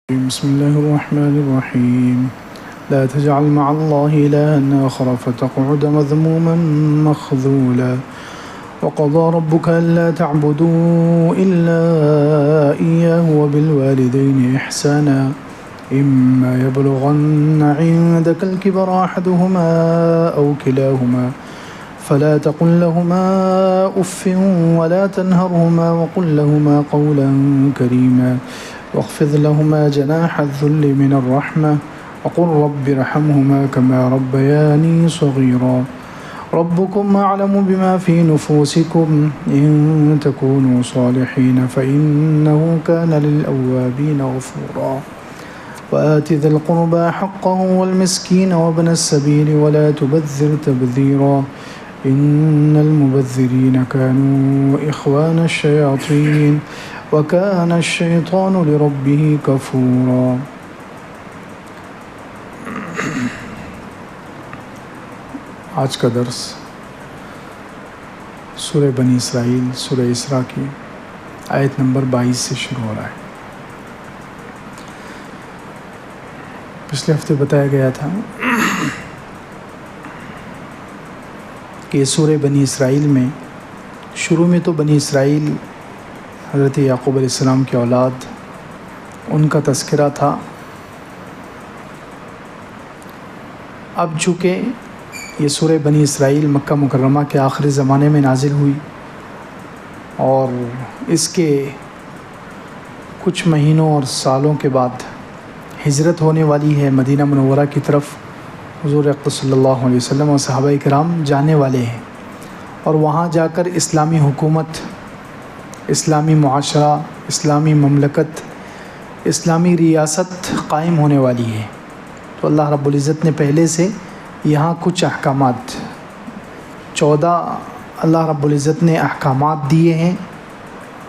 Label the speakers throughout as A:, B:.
A: بسم الله الرحمن الرحيم لا تجعل مع الله إلها آخر فتقعد مذموما مخذولا وقضى ربك ألا تعبدوا إلا إياه وبالوالدين إحسانا إما يبلغن عندك الكبر أحدهما أو كلاهما فلا تقل لهما أف ولا تنهرهما وقل لهما قولا كريما واخفض لهما جناح الذل من الرحمة وقل رب ارحمهما كما ربياني صغيرا ربكم أعلم بما في نفوسكم إن تكونوا صالحين فإنه كان للأوابين غفورا وآت ذا القربى حقه والمسكين وابن السبيل ولا تبذر تبذيرا إن المبذرين كانوا إخوان الشياطين وكان الشيطان لربه كفورا. آج کا درس سورہ بنی اسرائیل سورہ اسراء کی آیت نمبر 22 سے شروع ہو رہا ہے. پچھلے ہفتے بتایا گیا تھا کہ سورہ بنی اسرائیل میں شروع میں تو بنی اسرائیل حضرت یعقوب علیہ السلام کی اولاد ان کا تذکرہ تھا. اب چونکہ یہ سورہ بنی اسرائیل مکہ مکرمہ کے آخری زمانے میں نازل ہوئی اور اس کے کچھ مہینوں اور سالوں کے بعد ہجرت ہونے والی ہے مدینہ منورہ کی طرف. حضور اقدس صلی اللہ علیہ وسلم اور صحابہ کرام جانے والے ہیں اور وہاں جا کر اسلامی حکومت، اسلامی معاشرہ، اسلامی مملکت، اسلامی ریاست قائم ہونے والی ہے. تو اللہ رب العزت نے پہلے سے یہاں کچھ احکامات 14 اللہ رب العزت نے احکامات دیے ہیں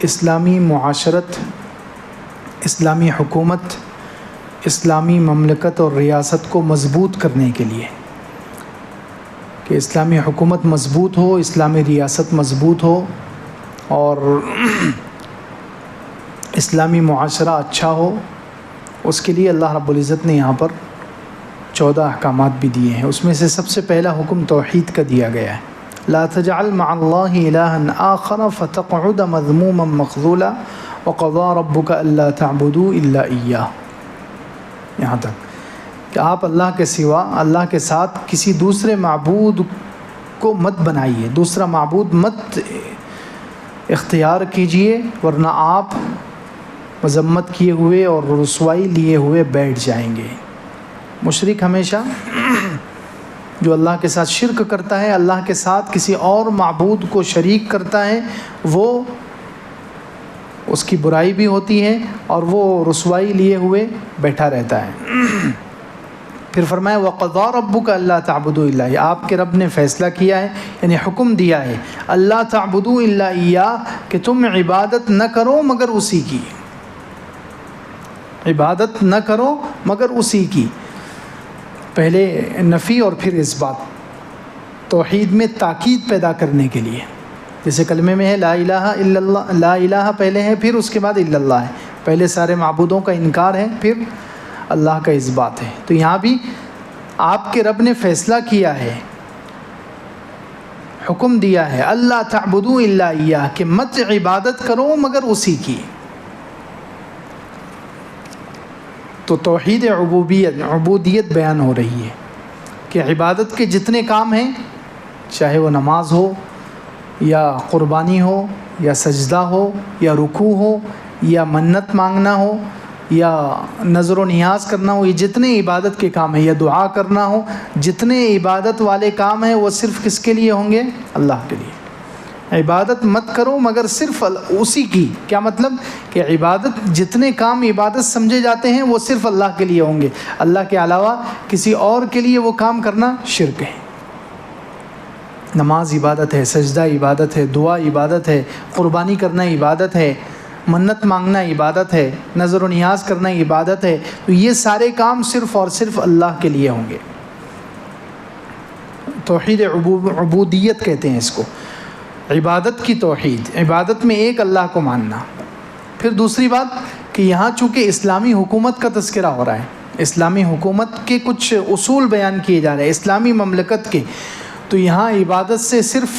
A: اسلامی معاشرت، اسلامی حکومت، اسلامی مملکت اور ریاست کو مضبوط کرنے کے لیے کہ اسلامی حکومت مضبوط ہو، اسلامی ریاست مضبوط ہو اور اسلامی معاشرہ اچھا ہو. اس کے لیے اللہ رب العزت نے یہاں پر 14 احکامات بھی دیے ہیں. اس میں سے سب سے پہلا حکم توحید کا دیا گیا ہے. لا تجعل مع اللہ الہا آخر فتقعد مذموما مخذولا وقضى ربك الا تعبدوا الا ایاہ. یہاں تک کہ آپ اللہ کے سوا، اللہ کے ساتھ کسی دوسرے معبود کو مت بنائیے، دوسرا معبود مت اختیار کیجئے ورنہ آپ مذمت کیے ہوئے اور رسوائی لیے ہوئے بیٹھ جائیں گے. مشرک ہمیشہ جو اللہ کے ساتھ شرک کرتا ہے، اللہ کے ساتھ کسی اور معبود کو شریک کرتا ہے، وہ اس کی برائی بھی ہوتی ہے اور وہ رسوائی لیے ہوئے بیٹھا رہتا ہے. پھر فرمایا وَقَضَىٰ رَبُّكَ أَلَّا تَعْبُدُوا إِلَّا إِيَّاهُ. آپ کے رب نے فیصلہ کیا ہے، یعنی حکم دیا ہے اللہ تعبدوا الا إِيَّاهُ کہ تم عبادت نہ کرو مگر اسی کی، عبادت نہ کرو مگر اسی کی. پہلے نفی اور پھر اثبات، توحید میں تاکید پیدا کرنے کے لیے. جیسے کلمے میں ہے لا الہ الا اللہ، لا الہ پہلے ہے پھر اس کے بعد الا اللہ ہے. پہلے سارے معبودوں کا انکار ہے پھر اللہ کا اثبات ہے. تو یہاں بھی آپ کے رب نے فیصلہ کیا ہے، حکم دیا ہے اللہ تعبدوا الا ایاہ کہ مت عبادت کرو مگر اسی کی. تو توحید عبودیت بیان ہو رہی ہے کہ عبادت کے جتنے کام ہیں، چاہے وہ نماز ہو یا قربانی ہو یا سجدہ ہو یا رکوع ہو یا منت مانگنا ہو یا نظر و نیاز کرنا ہو، یہ جتنے عبادت کے کام ہیں یا دعا کرنا ہو، جتنے عبادت والے کام ہیں وہ صرف کس کے لیے ہوں گے؟ اللہ کے لیے. عبادت مت کرو مگر صرف اسی کی. کیا مطلب؟ کہ عبادت جتنے کام عبادت سمجھے جاتے ہیں وہ صرف اللہ کے لیے ہوں گے. اللہ کے علاوہ کسی اور کے لیے وہ کام کرنا شرک ہے. نماز عبادت ہے، سجدہ عبادت ہے، دعا عبادت ہے، قربانی کرنا عبادت ہے، منت مانگنا عبادت ہے، نظر و نیاز کرنا عبادت ہے. تو یہ سارے کام صرف اور صرف اللہ کے لیے ہوں گے. توحید عبودیت کہتے ہیں اس کو. عبادت کی توحید، عبادت میں ایک اللہ کو ماننا. پھر دوسری بات کہ یہاں چونکہ اسلامی حکومت کا تذکرہ ہو رہا ہے، اسلامی حکومت کے کچھ اصول بیان کیے جا رہے ہیں اسلامی مملکت کے، تو یہاں عبادت سے صرف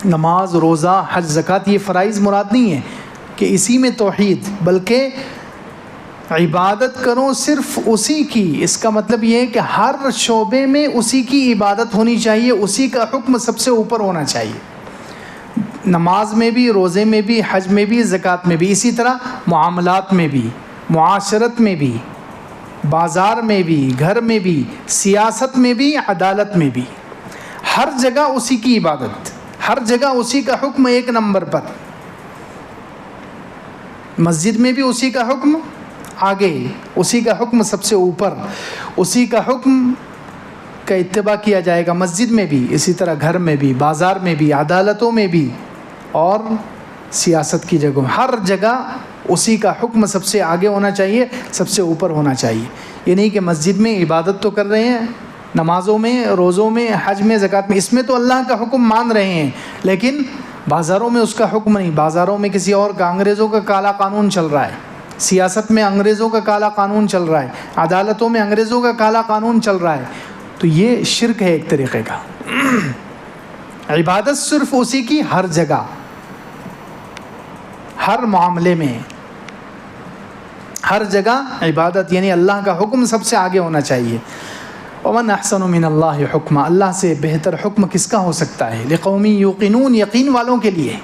A: نماز، روزہ، حج، زکوٰۃ یہ فرائض مراد نہیں ہے کہ اسی میں توحید، بلکہ عبادت کرو صرف اسی کی۔ اس کا مطلب یہ ہے کہ ہر شعبے میں اسی کی عبادت ہونی چاہیے، اسی کا حکم سب سے اوپر ہونا چاہیے، نماز میں بھی، روزے میں بھی، حج میں بھی، زکوٰۃ میں بھی، اسی طرح معاملات میں بھی، معاشرت میں بھی، بازار میں بھی، گھر میں بھی، سیاست میں بھی، عدالت میں بھی، ہر جگہ اسی کی عبادت، ہر جگہ اسی کا حکم ایک نمبر پر۔ مسجد میں بھی اسی کا حکم آگے، اسی کا حکم سب سے اوپر، اسی کا حکم کا اتباع کیا جائے گا مسجد میں بھی، اسی طرح گھر میں بھی، بازار میں بھی، عدالتوں میں بھی، اور سیاست کی جگہوں، ہر جگہ اسی کا حکم سب سے آگے ہونا چاہیے، سب سے اوپر ہونا چاہیے۔ یہ نہیں کہ مسجد میں عبادت تو کر رہے ہیں، نمازوں میں، روزوں میں، حج میں، زکوٰۃ میں، اس میں تو اللہ کا حکم مان رہے ہیں، لیکن بازاروں میں اس کا حکم نہیں، بازاروں میں کسی اور کا، انگریزوں کا کالا قانون چل رہا ہے، سیاست میں انگریزوں کا کالا قانون چل رہا ہے، عدالتوں میں انگریزوں کا کالا قانون چل رہا ہے، تو یہ شرک ہے ایک طریقے کا۔ عبادت صرف اسی کی ہر جگہ، ہر معاملے میں، ہر جگہ عبادت، یعنی اللہ کا حکم سب سے آگے ہونا چاہیے۔ ومن احسن من اللہ حکما، اللہ سے بہتر حکم کس کا ہو سکتا ہے؟ لقوم یوقنون، یقین والوں کے لیے،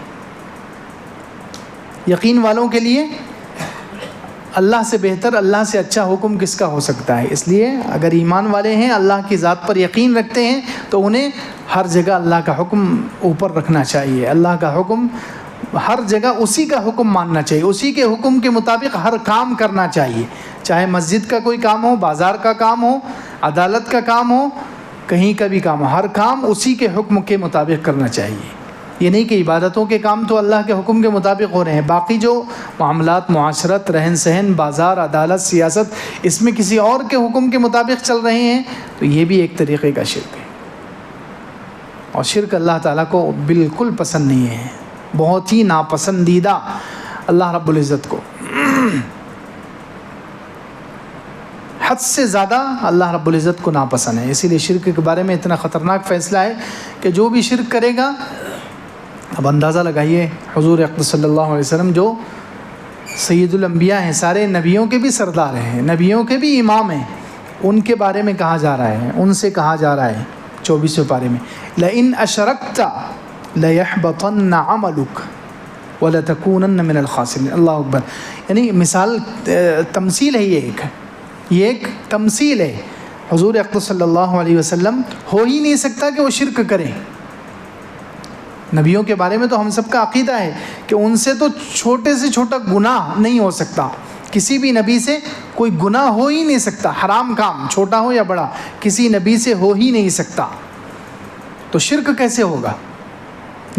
A: یقین والوں کے لیے اللہ سے بہتر، اللہ سے اچھا حکم کس کا ہو سکتا ہے؟ اس لیے اگر ایمان والے ہیں، اللہ کی ذات پر یقین رکھتے ہیں، تو انہیں ہر جگہ اللہ کا حکم اوپر رکھنا چاہیے، اللہ کا حکم ہر جگہ اسی کا حکم ماننا چاہیے، اسی کے حکم کے مطابق ہر کام کرنا چاہیے، چاہے مسجد کا کوئی کام ہو، بازار کا کام ہو، عدالت کا کام ہو، کہیں کا بھی کام ہو، ہر کام اسی کے حکم کے مطابق کرنا چاہیے۔ یہ نہیں کہ عبادتوں کے کام تو اللہ کے حکم کے مطابق ہو رہے ہیں، باقی جو معاملات، معاشرت، رہن سہن، بازار، عدالت، سیاست، اس میں کسی اور کے حکم کے مطابق چل رہے ہیں، تو یہ بھی ایک طریقے کا شرک ہے، اور شرک اللہ تعالیٰ کو بالکل پسند نہیں ہے، بہت ہی ناپسندیدہ اللہ رب العزت کو، حد سے زیادہ اللہ رب العزت کو ناپسند ہے۔ اسی لیے شرک کے بارے میں اتنا خطرناک فیصلہ ہے کہ جو بھی شرک کرے گا، اب اندازہ لگائیے، حضور اقدس صلی اللہ علیہ وسلم جو سید الانبیاء ہیں، سارے نبیوں کے بھی سردار ہیں، نبیوں کے بھی امام ہیں، ان کے بارے میں کہا جا رہا ہے، ان سے کہا جا رہا ہے 24ویں پارے میں، لئن اشرکت لیحبطن عملک ولتکونن من الخاسرین۔ اللہ اکبر، یعنی مثال، تمثیل ہے، یہ ایک تمثیل ہے۔ حضور اقدس صلی اللہ علیہ وسلم ہو ہی نہیں سکتا کہ وہ شرک کریں۔ نبیوں کے بارے میں تو ہم سب کا عقیدہ ہے کہ ان سے تو چھوٹے سے چھوٹا گناہ نہیں ہو سکتا، کسی بھی نبی سے کوئی گناہ ہو ہی نہیں سکتا، حرام کام چھوٹا ہو یا بڑا کسی نبی سے ہو ہی نہیں سکتا، تو شرک کیسے ہوگا؟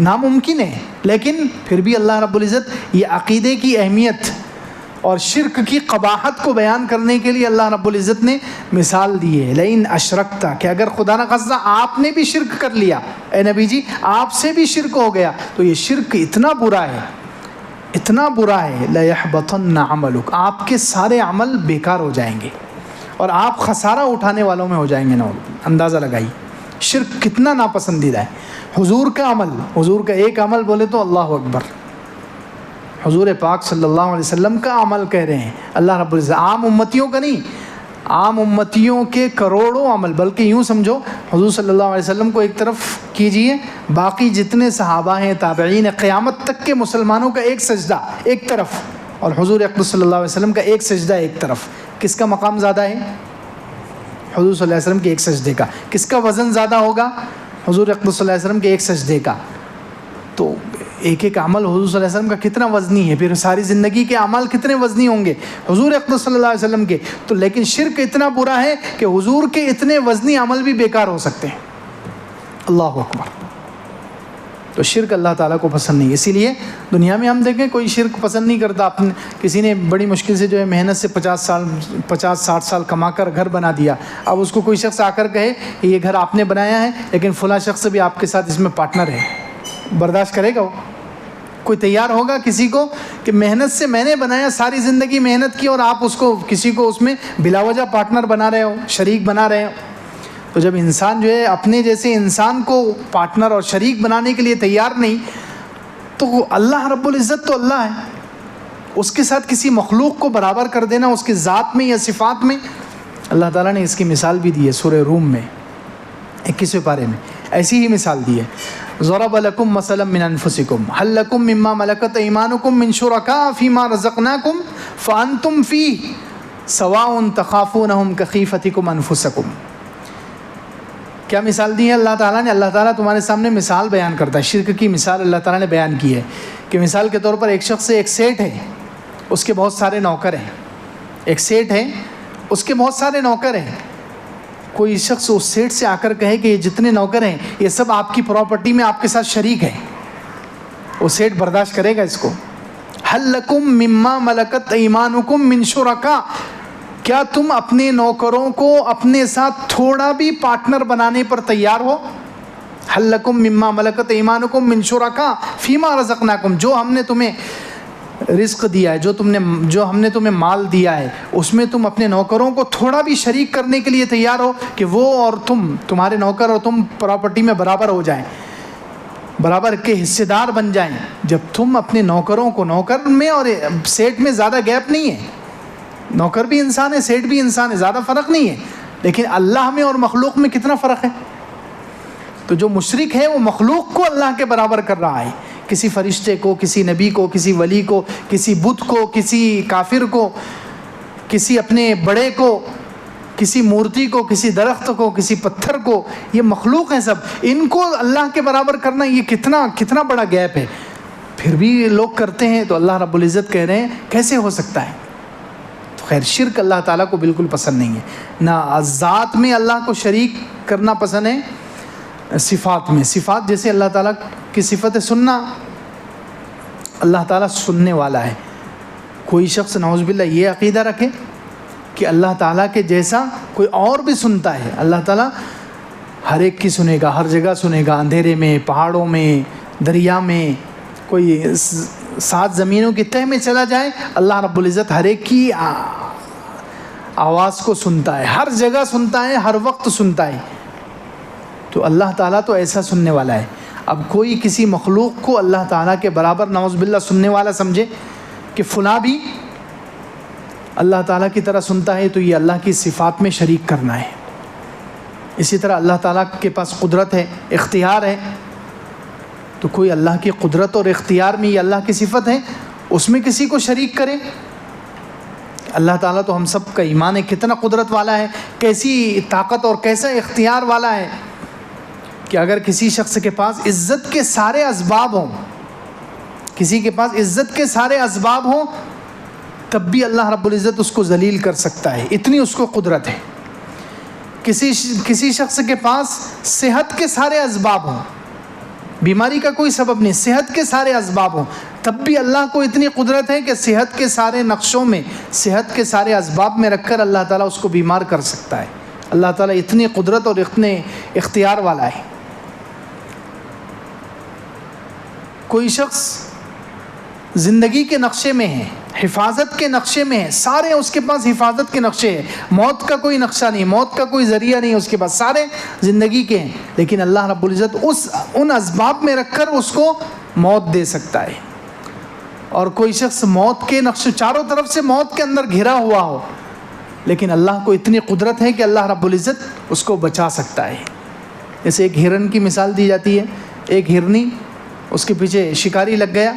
A: ناممکن ہے۔ لیکن پھر بھی اللہ رب العزت یہ عقیدے کی اہمیت اور شرک کی قباحت کو بیان کرنے کے لیے اللہ رب العزت نے مثال دی ہے، لئن اشرکت، کہ اگر خدا نخواستہ آپ نے بھی شرک کر لیا، اے نبی جی آپ سے بھی شرک ہو گیا، تو یہ شرک اتنا برا ہے، اتنا برا ہے، لیحبطن عملک، آپ کے سارے عمل بیکار ہو جائیں گے اور آپ خسارہ اٹھانے والوں میں ہو جائیں گے۔ اندازہ لگائی شرک کتنا ناپسندیدہ ہے۔ حضور کا عمل، حضور کا ایک عمل بولے تو اللہ اکبر، حضور پاک صلی اللہ علیہ وسلم کا عمل کہہ رہے ہیں اللہ رب العزت، عام امتیوں کا نہیں، عام امتیوں کے کروڑوں عمل، بلکہ یوں سمجھو حضور صلی اللہ علیہ وسلم کو ایک طرف کیجئے، باقی جتنے صحابہ ہیں، تابعین، قیامت تک کے مسلمانوں کا ایک سجدہ ایک طرف، اور حضور اقدس صلی اللہ علیہ وسلم کا ایک سجدہ ایک طرف، کس کا مقام زیادہ ہے؟ حضور صلی اللہ علیہ وسلم کے ایک سجدے کا۔ کس کا وزن زیادہ ہوگا؟ حضور اقدس صلی اللہ علیہ وسلم کے ایک سجدے کا۔ تو ایک ایک عمل حضور صلی اللہ علیہ وسلم کا کتنا وزنی ہے، پھر ساری زندگی کے اعمال کتنے وزنی ہوں گے حضور اقدس صلی اللہ علیہ وسلم کے۔ تو لیکن شرک اتنا برا ہے کہ حضور کے اتنے وزنی عمل بھی بیکار ہو سکتے ہیں۔ اللہ اکبر۔ تو شرک اللہ تعالیٰ کو پسند نہیں، اسی لیے دنیا میں ہم دیکھیں کوئی شرک پسند نہیں کرتا۔ کسی نے بڑی مشکل سے جو ہے محنت سے 50-60 سال کما کر گھر بنا دیا، اب اس کو کوئی شخص آ کر کہے کہ یہ گھر آپ نے بنایا ہے لیکن فلاں شخص بھی آپ کے ساتھ اس میں پارٹنر ہے، برداشت کرے گا وہ؟ کوئی تیار ہوگا کسی کو کہ محنت سے میں نے بنایا، ساری زندگی محنت کی، اور آپ اس کو کسی کو اس میں بلا وجہ پارٹنر بنا رہے ہو، شریک بنا رہے ہو؟ تو جب انسان جو ہے اپنے جیسے انسان کو پارٹنر اور شریک بنانے کے لیے تیار نہیں، تو اللہ رب العزت تو اللہ ہے، اس کے ساتھ کسی مخلوق کو برابر کر دینا اس کی ذات میں یا صفات میں، اللہ تعالیٰ نے اس کی مثال بھی دی ہے سورہ روم میں 21ویں پارے میں، ایسی ہی مثال دی ہے. ضرب لکم مثلا من انفسکم هل لکم مما ملکت ایمانکم من شرکاء فیما رزقناکم فانتم فیہ سواء تخافونہم کخیفتکم انفسکم. کیا مثال دی ہے اللہ تعالیٰ نے؟ اللہ تعالیٰ تمہارے سامنے مثال بیان کرتا ہے، شرک کی مثال اللہ تعالیٰ نے بیان کی ہے کہ مثال کے طور پر ایک شخص ایک سیٹ ہے، اس کے بہت سارے نوکر ہیں. ایک سیٹ ہے، اس کے بہت سارے نوکر ہیں. کوئی شخص اس سیٹ سے آ کر کہے کہ یہ جتنے نوکر ہیں یہ سب آپ کی پراپرٹی میں آپ کے ساتھ شریک ہیں، وہ سیٹ برداشت کرے گا اس کو؟ حل لکم مما ملکت ایمانکم من شرکاء، کیا تم اپنے نوکروں کو اپنے ساتھ تھوڑا بھی پارٹنر بنانے پر تیار ہو؟ حل لکم مما ملکت ایمانکم من شرکاء فیما رزقناکم، جو ہم نے تمہیں رزق دیا ہے، جو ہم نے تمہیں مال دیا ہے، اس میں تم اپنے نوکروں کو تھوڑا بھی شریک کرنے کے لیے تیار ہو کہ وہ اور تمہارے نوکر اور تم پراپرٹی میں برابر ہو جائیں، برابر کے حصے دار بن جائیں. جب تم اپنے نوکروں کو، نوکر میں اور سیٹ میں زیادہ گیپ نہیں ہے، نوکر بھی انسان ہے، سیٹ بھی انسان ہے، زیادہ فرق نہیں ہے، لیکن اللہ میں اور مخلوق میں کتنا فرق ہے. تو جو مشرک ہے وہ مخلوق کو اللہ کے برابر کر رہا ہے، کسی فرشتے کو، کسی نبی کو، کسی ولی کو، کسی بت کو، کسی کافر کو، کسی اپنے بڑے کو، کسی مورتی کو، کسی درخت کو، کسی پتھر کو. یہ مخلوق ہیں سب، ان کو اللہ کے برابر کرنا یہ کتنا بڑا گیپ ہے. پھر بھی لوگ کرتے ہیں. تو اللہ رب العزت کہہ رہے ہیں کیسے ہو سکتا ہے؟ تو خیر شرک اللہ تعالیٰ کو بالکل پسند نہیں ہے. نہ ذات میں اللہ کو شریک کرنا پسند ہے، صفات میں. صفات جیسے اللہ تعالیٰ کی صفت ہے سننا، اللہ تعالیٰ سننے والا ہے. کوئی شخص نعوذ باللہ یہ عقیدہ رکھے کہ اللہ تعالیٰ کے جیسا کوئی اور بھی سنتا ہے. اللہ تعالیٰ ہر ایک کی سنے گا، ہر جگہ سنے گا، اندھیرے میں، پہاڑوں میں، دریا میں، کوئی 7 زمینوں کی تہ میں چلا جائے، اللہ رب العزت ہر ایک کی آواز کو سنتا ہے، ہر جگہ سنتا ہے، ہر وقت سنتا ہے. تو اللہ تعالیٰ تو ایسا سننے والا ہے. اب کوئی کسی مخلوق کو اللہ تعالیٰ کے برابر نعوذ باللہ سننے والا سمجھے کہ فلاں بھی اللہ تعالیٰ کی طرح سنتا ہے، تو یہ اللہ کی صفات میں شریک کرنا ہے. اسی طرح اللہ تعالیٰ کے پاس قدرت ہے، اختیار ہے، تو کوئی اللہ کی قدرت اور اختیار میں یہ اللہ کی صفت ہے، اس میں کسی کو شریک کرے. اللہ تعالیٰ تو ہم سب کا ایمان ہے کتنا قدرت والا ہے، کیسی طاقت اور کیسا اختیار والا ہے کہ اگر کسی شخص کے پاس عزت کے سارے اسباب ہوں، کسی کے پاس عزت کے سارے اسباب ہوں، تب بھی اللہ رب العزت اس کو ذلیل کر سکتا ہے، اتنی اس کو قدرت ہے. کسی شخص کے پاس صحت کے سارے اسباب ہوں، بیماری کا کوئی سبب نہیں، صحت کے سارے اسباب ہوں، تب بھی اللہ کو اتنی قدرت ہے کہ صحت کے سارے نقشوں میں، صحت کے سارے اسباب میں رکھ کر اللہ تعالیٰ اس کو بیمار کر سکتا ہے. اللہ تعالیٰ اتنی قدرت اور اتنے اختیار والا ہے. کوئی شخص زندگی کے نقشے میں ہے، حفاظت کے نقشے میں ہے، سارے اس کے پاس حفاظت کے نقشے ہیں، موت کا کوئی نقشہ نہیں، موت کا کوئی ذریعہ نہیں اس کے پاس، سارے زندگی کے ہیں، لیکن اللہ رب العزت ان اسباب میں رکھ کر اس کو موت دے سکتا ہے. اور کوئی شخص موت کے نقش، چاروں طرف سے موت کے اندر گھرا ہوا ہو، لیکن اللہ کو اتنی قدرت ہے کہ اللہ رب العزت اس کو بچا سکتا ہے. جیسے ایک ہرن کی مثال دی جاتی ہے. ایک ہرنی، اس کے پیچھے شکاری لگ گیا،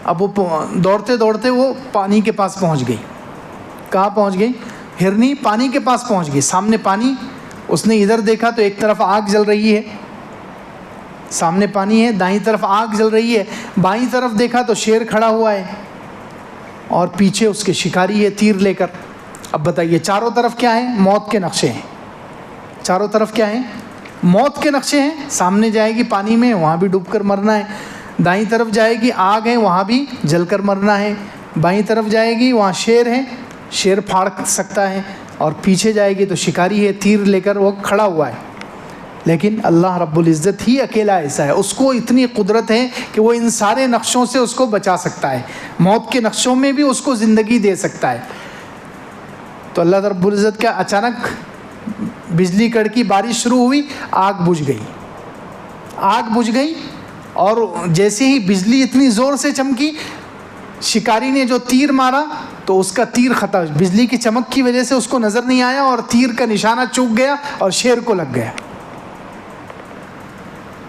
A: اب وہ دوڑتے دوڑتے وہ پانی کے پاس پہنچ گئی. کہاں پہنچ گئی؟ ہرنی پانی کے پاس پہنچ گئی. سامنے پانی، اس نے ادھر دیکھا تو ایک طرف آگ جل رہی ہے، سامنے پانی ہے، دائیں طرف آگ جل رہی ہے، بائیں طرف دیکھا تو شیر کھڑا ہوا ہے اور پیچھے اس کے شکاری ہے تیر لے کر. اب بتائیے چاروں طرف کیا ہے؟ موت کے نقشے ہیں. چاروں طرف کیا ہیں؟ موت کے نقشے ہیں. سامنے جائے گی پانی میں، وہاں بھی ڈوب کر مرنا ہے. دائیں طرف جائے گی آگ ہے، وہاں بھی جل کر مرنا ہے. بائیں طرف جائے گی وہاں شیر ہے، شیر پھاڑ سکتا ہے. اور پیچھے جائے گی تو شکاری ہے، تیر لے کر وہ کھڑا ہوا ہے. لیکن اللہ رب العزت ہی اکیلا ایسا ہے، اس کو اتنی قدرت ہے کہ وہ ان سارے نقشوں سے اس کو بچا سکتا ہے، موت کے نقشوں میں بھی اس کو زندگی دے سکتا ہے۔ تو اللہ رب العزت کیا اچانک بجلی کڑکی، بارش شروع ہوئی، آگ بجھ گئی، اور جیسے ہی بجلی اتنی زور سے چمکی، شکاری نے جو تیر مارا تو اس کا تیر ختم، بجلی کی چمک کی وجہ سے اس کو نظر نہیں آیا اور تیر کا نشانہ چوک گیا اور شیر کو لگ گیا۔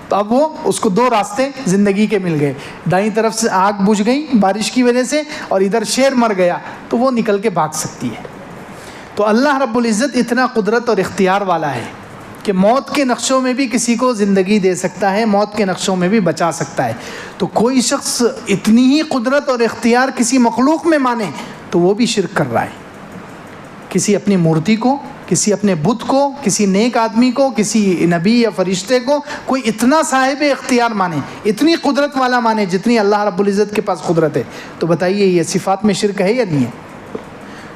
A: تو اب وہ اس کو دو راستے زندگی کے مل گئے، دائیں طرف سے آگ بجھ گئی بارش کی وجہ سے، اور ادھر شیر مر گیا تو وہ نکل کے بھاگ سکتی ہے۔ تو اللہ رب العزت اتنا قدرت اور اختیار والا ہے کہ موت کے نقشوں میں بھی کسی کو زندگی دے سکتا ہے، موت کے نقشوں میں بھی بچا سکتا ہے۔ تو کوئی شخص اتنی ہی قدرت اور اختیار کسی مخلوق میں مانے تو وہ بھی شرک کر رہا ہے۔ کسی اپنی مورتی کو، کسی اپنے بت کو، کسی نیک آدمی کو، کسی نبی یا فرشتے کو کوئی اتنا صاحب اختیار مانے، اتنی قدرت والا مانے جتنی اللہ رب العزت کے پاس قدرت ہے، تو بتائیے یہ صفات میں شرک ہے یا نہیں ہے؟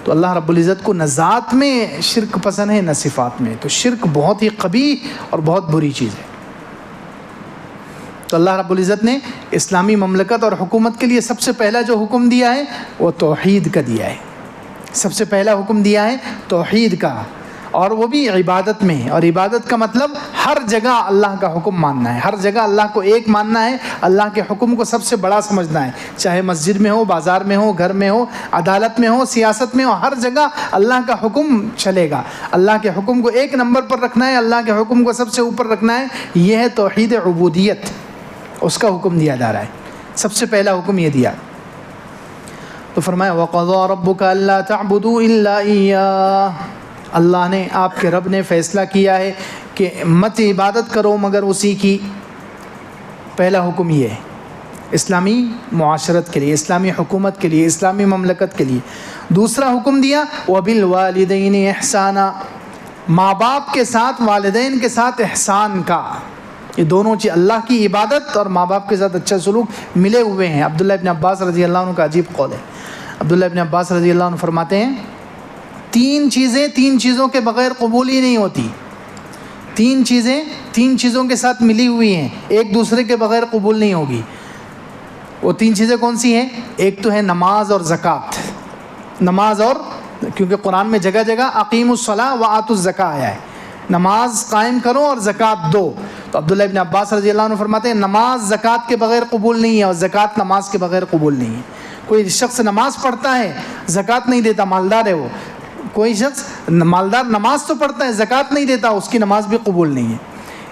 A: تو اللہ رب العزت کو نہ ذات میں شرک پسند ہے نہ صفات میں، تو شرک بہت ہی قبیح اور بہت بری چیز ہے۔ تو اللہ رب العزت نے اسلامی مملکت اور حکومت کے لیے سب سے پہلا جو حکم دیا ہے وہ توحید کا دیا ہے۔ سب سے پہلا حکم دیا ہے توحید کا، اور وہ بھی عبادت میں۔ اور عبادت کا مطلب ہر جگہ اللہ کا حکم ماننا ہے، ہر جگہ اللہ کو ایک ماننا ہے، اللہ کے حکم کو سب سے بڑا سمجھنا ہے، چاہے مسجد میں ہو، بازار میں ہو، گھر میں ہو، عدالت میں ہو، سیاست میں ہو، ہر جگہ اللہ کا حکم چلے گا۔ اللہ کے حکم کو ایک نمبر پر رکھنا ہے، اللہ کے حکم کو سب سے اوپر رکھنا ہے۔ یہ ہے توحید عبودیت، اس کا حکم دیا جا رہا ہے، سب سے پہلا حکم یہ دیا۔ تو فرمایا وَقَضَىٰ رَبُّكَ أَلَّا تَعْبُدُوا إِلَّا إِيَّاهُ، اللہ نے، آپ کے رب نے فیصلہ کیا ہے کہ مت عبادت کرو مگر اسی کی۔ پہلا حکم یہ ہے اسلامی معاشرت کے لیے، اسلامی حکومت کے لیے، اسلامی مملکت کے لیے۔ دوسرا حکم دیا وَبِالْوَالِدَيْنِ إِحْسَانًا، ماں باپ کے ساتھ، والدین کے ساتھ احسان کا۔ یہ دونوں چیز، اللہ کی عبادت اور ماں باپ کے ساتھ اچھا سلوک ملے ہوئے ہیں۔ عبداللہ ابن عباس رضی اللہ عنہ کا عجیب قول ہے۔ عبداللہ ابن عباس رضی اللہ عنہ فرماتے ہیں تین چیزوں کے بغیر قبول ہی نہیں ہوتی۔ تین چیزوں کے ساتھ ملی ہوئی ہیں، ایک دوسرے کے بغیر قبول نہیں ہوگی۔ وہ تین چیزیں کون سی ہیں؟ ایک تو ہے نماز اور زکوٰۃ۔ نماز اور، کیونکہ قرآن میں جگہ جگہ اقیموا الصلاۃ وآتوا الزکاۃ آیا ہے، نماز قائم کرو اور زکوٰۃ دو۔ تو عبداللہ ابن عباس رضی اللہ عنہ فرماتے ہیں نماز زکوٰۃ کے بغیر قبول نہیں ہے، اور زکوٰۃ نماز کے بغیر قبول نہیں ہے۔ کوئی شخص نماز پڑھتا ہے زکوٰۃ نہیں دیتا، مالدار ہے وہ۔ کوئی شخص مالدار نماز تو پڑھتا ہے زکوٰۃ نہیں دیتا، اس کی نماز بھی قبول نہیں ہے۔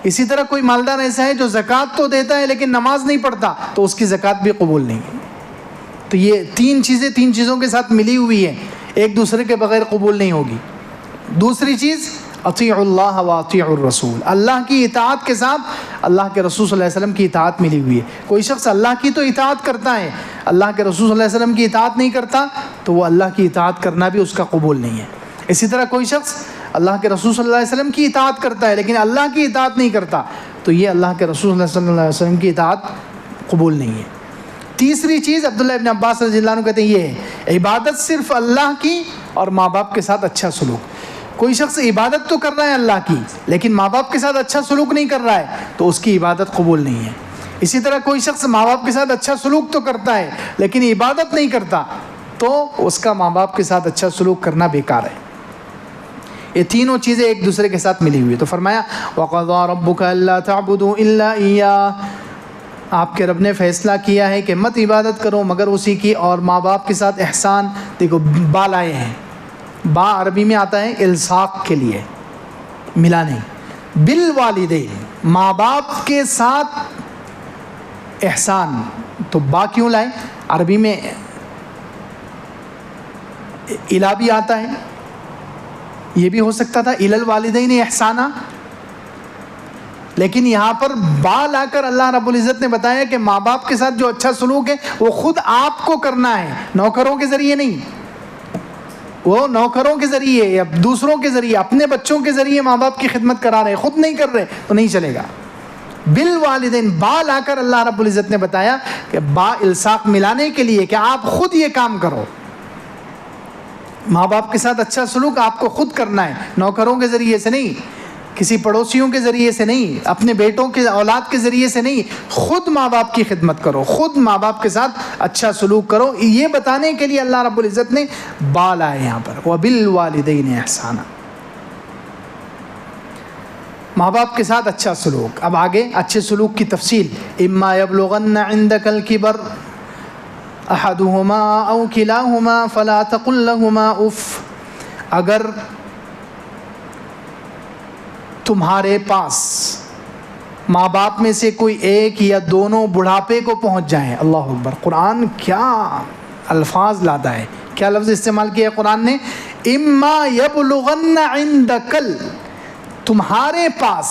A: اسی طرح کوئی مالدار ایسا ہے جو زکوٰۃ تو دیتا ہے لیکن نماز نہیں پڑھتا، تو اس کی زکوٰۃ بھی قبول نہیں ہے۔ تو یہ تین چیزوں کے ساتھ ملی ہوئی ہے، ایک دوسرے کے بغیر قبول نہیں ہوگی۔ دوسری چیز اطیعوا اللہ واطیعوا الرسول، اللہ کی اطاعت کے ساتھ اللہ کے رسول صلی اللہ علیہ وسلم کی اطاعت ملی ہوئی ہے۔ کوئی شخص اللہ کی تو اطاعت کرتا ہے، اللہ کے رسول صلی اللہ علیہ وسلم کی اطاعت نہیں کرتا، تو وہ اللہ کی اطاعت کرنا بھی اس کا قبول نہیں ہے۔ اسی طرح کوئی شخص اللہ کے رسول صلی اللہ علیہ وسلم کی اطاعت کرتا ہے لیکن اللہ کی اطاعت نہیں کرتا، تو یہ اللہ کے رسول صلی اللہ علیہ وسلم کی اطاعت قبول نہیں ہے۔ تیسری چیز عبداللہ ابن عباس رضی اللہ عنہ کہتے ہیں یہ ہے عبادت صرف اللہ کی اور ماں باپ کے ساتھ اچھا سلوک۔ کوئی شخص عبادت تو کر رہا ہے اللہ کی لیکن ماں باپ کے ساتھ اچھا سلوک نہیں کر رہا ہے تو اس کی عبادت قبول نہیں ہے۔ اسی طرح کوئی شخص ماں باپ کے ساتھ اچھا سلوک تو کرتا ہے لیکن عبادت نہیں کرتا تو اس کا ماں باپ کے ساتھ اچھا سلوک کرنا بیکار ہے۔ یہ تینوں چیزیں ایک دوسرے کے ساتھ ملی ہوئی۔ تو فرمایا وَقَضَىٰ رَبُّكَ أَلَّا تَعْبُدُوا إِلَّا إِيَّاهُ، آپ کے رب نے فیصلہ کیا ہے کہ مت عبادت کرو مگر اسی کی، اور ماں باپ کے ساتھ احسان۔ دیکھو با لائے ہیں، با عربی میں آتا ہے الصاق کے لیے، ملانے۔ بالوالدین، ماں باپ کے ساتھ احسان، تو با کیوں لائے؟ عربی میں الا بھی آتا ہے، یہ بھی ہو سکتا تھا الی الوالدین احسانا، لیکن یہاں پر با لا کر اللہ رب العزت نے بتایا کہ ماں باپ کے ساتھ جو اچھا سلوک ہے وہ خود آپ کو کرنا ہے، نوکروں کے ذریعے نہیں۔ وہ نوکروں کے ذریعے یا دوسروں کے ذریعے، اپنے بچوں کے ذریعے ماں باپ کی خدمت کرا رہے، خود نہیں کر رہے تو نہیں چلے گا۔ بالوالدین، با لا کر اللہ رب العزت نے بتایا کہ با الصاق ملانے کے لیے کہ آپ خود یہ کام کرو، ماں باپ کے ساتھ اچھا سلوک آپ کو خود کرنا ہے، نوکروں کے ذریعے سے نہیں کسی پڑوسیوں کے ذریعے سے نہیں، اپنے بیٹوں کے اولاد کے ذریعے سے نہیں، خود ماں باپ کی خدمت کرو، خود ماں باپ کے ساتھ اچھا سلوک کرو. یہ بتانے کے لیے اللہ رب العزت نے با لائے یہاں پر، وَبِالْوَالِدَيْنِ احسانا، ماں باپ کے ساتھ اچھا سلوک. اب آگے اچھے سلوک کی تفصیل. اما یبلغن عندک الکبر احدہما او کلاہما فلا تقل لہما اف، اگر تمہارے پاس ماں باپ میں سے کوئی ایک یا دونوں بڑھاپے کو پہنچ جائیں. اللہ اکبر، قرآن کیا الفاظ لاتا ہے، کیا لفظ استعمال کیا ہے قرآن نے. اما یبلغن عندک، تمہارے پاس،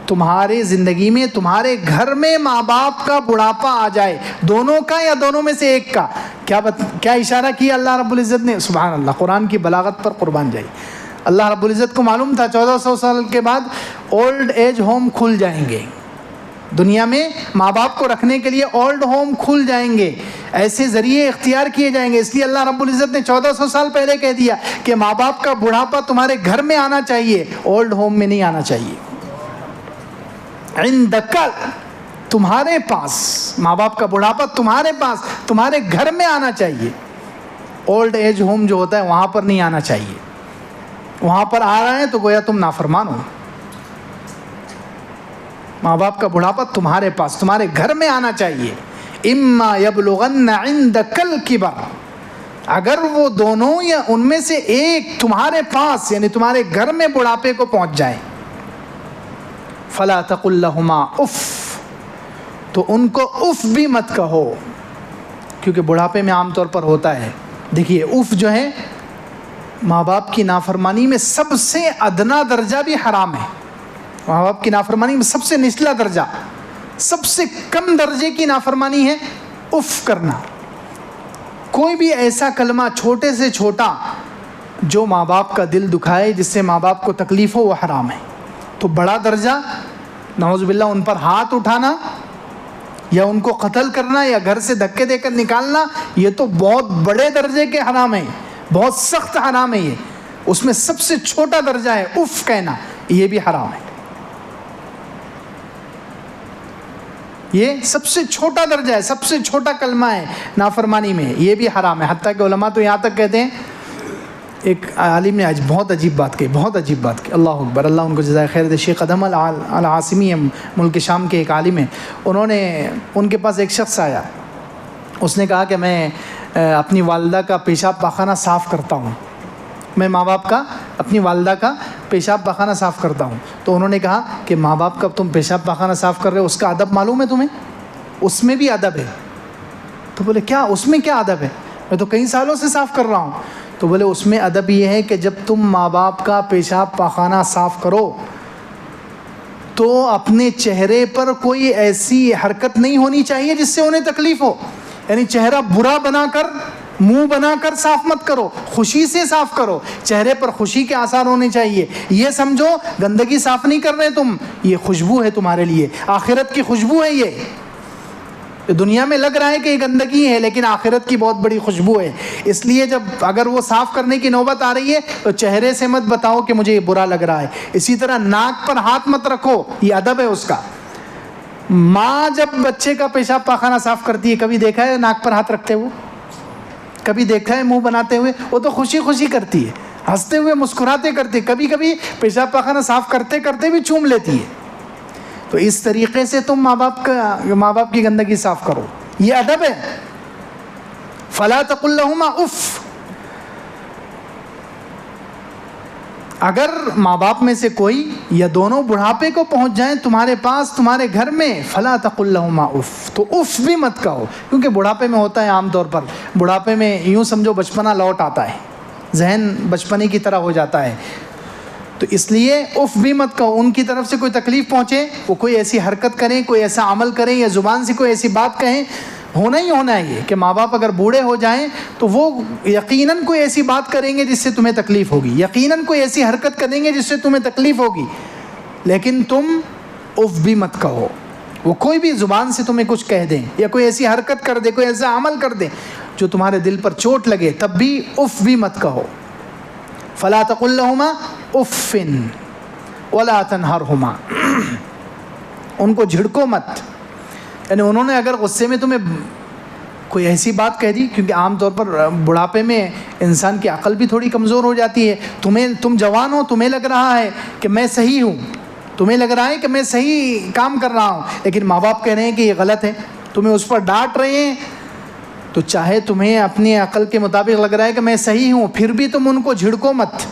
A: تمہارے زندگی میں، تمہارے گھر میں ماں باپ کا بڑھاپا آ جائے، دونوں کا یا دونوں میں سے ایک کا. کیا اشارہ کیا اللہ رب العزت نے؟ سبحان اللہ، قرآن کی بلاغت پر قربان جائے. اللہ رب العزت کو معلوم تھا 1400 سال کے بعد اولڈ ایج ہوم کھل جائیں گے دنیا میں، ماں باپ کو رکھنے کے لیے اولڈ ہوم کھل جائیں گے، ایسے ذریعے اختیار کیے جائیں گے. اس لیے اللہ رب العزت نے 1400 سال پہلے کہہ دیا کہ ماں باپ کا بڑھاپا تمہارے گھر میں آنا چاہیے، اولڈ ہوم میں نہیں آنا چاہیے. عندک، تمہارے پاس، ماں باپ کا بڑھاپا تمہارے پاس، تمہارے گھر میں آنا چاہیے. اولڈ ایج ہوم جو ہوتا ہے وہاں پر نہیں آنا چاہیے. وہاں پر آ رہے ہیں تو گویا تم نافرمان ہو. ماں باپ کا بڑھاپا تمہارے پاس، تمہارے گھر میں آنا چاہیے. اما یبلغن عندک الکبر، اگر وہ دونوں یا ان میں سے ایک تمہارے پاس یعنی تمہارے گھر میں بڑھاپے کو پہنچ جائے، فلا تقل لہما اف، تو ان کو اف بھی مت کہو، کیونکہ بڑھاپے میں عام طور پر ہوتا ہے. دیکھیے اف جو ہے ماں باپ کی نافرمانی میں سب سے ادنا درجہ بھی حرام ہے. ماں باپ کی نافرمانی میں سب سے نچلا درجہ، سب سے کم درجے کی نافرمانی ہے اف کرنا. کوئی بھی ایسا کلمہ چھوٹے سے چھوٹا جو ماں باپ کا دل دکھائے، جس سے ماں باپ کو تکلیف ہو، وہ حرام ہے. تو بڑا درجہ نعوذ باللہ ان پر ہاتھ اٹھانا یا ان کو قتل کرنا یا گھر سے دھکے دے کر نکالنا، یہ تو بہت بڑے درجے کے حرام ہیں، بہت سخت حرام ہے. یہ اس میں سب سے چھوٹا درجہ ہے اف کہنا، یہ بھی حرام ہے. یہ سب سے چھوٹا درجہ ہے، سب سے چھوٹا کلمہ ہے نافرمانی میں، یہ بھی حرام ہے. حتیٰ کہ علماء تو یہاں تک کہتے ہیں، ایک عالم نے آج بہت عجیب بات کہی، بہت عجیب بات کہی، اللہ اکبر، اللہ ان کو جزائے خیر دے. شیخ ادہم العاصمی ملک شام کے ایک عالم ہیں. ان کے پاس ایک شخص آیا، اس نے کہا کہ میں اپنی والدہ کا پیشاب پاخانہ صاف کرتا ہوں، میں ماں باپ کا، اپنی والدہ کا پیشاب پاخانہ صاف کرتا ہوں. تو انہوں نے کہا کہ ماں باپ کا تم پیشاب پاخانہ صاف کر رہے ہو، اس کا ادب معلوم ہے تمہیں؟ اس میں بھی ادب ہے. تو بولے کیا اس میں کیا ادب ہے؟ میں تو کئی سالوں سے صاف کر رہا ہوں. تو بولے اس میں ادب یہ ہے کہ جب تم ماں باپ کا پیشاب پاخانہ صاف کرو تو اپنے چہرے پر کوئی ایسی حرکت نہیں ہونی چاہیے جس سے انہیں تکلیف ہو. یعنی چہرہ برا بنا کر، منہ بنا کر صاف مت کرو، خوشی سے صاف کرو، چہرے پر خوشی کے آثار ہونے چاہیے. یہ سمجھو گندگی صاف نہیں کر رہے تم، یہ خوشبو ہے تمہارے لیے، آخرت کی خوشبو ہے. یہ دنیا میں لگ رہا ہے کہ یہ گندگی ہے، لیکن آخرت کی بہت بڑی خوشبو ہے. اس لیے جب اگر وہ صاف کرنے کی نوبت آ رہی ہے تو چہرے سے مت بتاؤ کہ مجھے یہ برا لگ رہا ہے. اسی طرح ناک پر ہاتھ مت رکھو، یہ ادب ہے اس کا. ماں جب بچے کا پیشاب پاخانہ صاف کرتی ہے، کبھی دیکھا ہے ناک پر ہاتھ رکھتے ہوئے؟ کبھی دیکھا ہے منہ بناتے ہوئے؟ وہ تو خوشی خوشی کرتی ہے، ہنستے ہوئے مسکراتے کرتی ہے. کبھی کبھی پیشاب پاخانہ صاف کرتے کرتے بھی چوم لیتی ہے. تو اس طریقے سے تم ماں باپ کی گندگی صاف کرو، یہ ادب ہے. فلا تقل لہما اف، اگر ماں باپ میں سے کوئی یا دونوں بڑھاپے کو پہنچ جائیں تمہارے پاس، تمہارے گھر میں، فلا تقل لہما اف، تو اف بھی مت کہو. کیونکہ بڑھاپے میں ہوتا ہے عام طور پر، بڑھاپے میں یوں سمجھو بچپنا لوٹ آتا ہے، ذہن بچپنے کی طرح ہو جاتا ہے. تو اس لیے اف بھی مت کہو. ان کی طرف سے کوئی تکلیف پہنچے، وہ کوئی ایسی حرکت کریں، کوئی ایسا عمل کریں یا زبان سے کوئی ایسی بات کہیں، ہونا ہی ہونا ہے یہ کہ ماں باپ اگر بوڑھے ہو جائیں تو وہ یقیناً کوئی ایسی بات کریں گے جس سے تمہیں تکلیف ہوگی، یقیناً کوئی ایسی حرکت کریں گے جس سے تمہیں تکلیف ہوگی، لیکن تم اف بھی مت کہو. وہ کوئی بھی زبان سے تمہیں کچھ کہہ دیں یا کوئی ایسی حرکت کر دے، کوئی ایسا عمل کر دے جو تمہارے دل پر چوٹ لگے، تب بھی اف بھی مت کہو. فلا تقل لہما اف، ولا تنہرہما، ان کو جھڑکو مت. یعنی انہوں نے اگر غصے میں تمہیں کوئی ایسی بات کہہ دی، کیونکہ عام طور پر بڑھاپے میں انسان کی عقل بھی تھوڑی کمزور ہو جاتی ہے. تم جوان ہو، تمہیں لگ رہا ہے کہ میں صحیح ہوں، تمہیں لگ رہا ہے کہ میں صحیح کام کر رہا ہوں، لیکن ماں باپ کہہ رہے ہیں کہ یہ غلط ہے، تمہیں اس پر ڈانٹ رہے ہیں. تو چاہے تمہیں اپنی عقل کے مطابق لگ رہا ہے کہ میں صحیح ہوں، پھر بھی تم ان کو جھڑکو مت.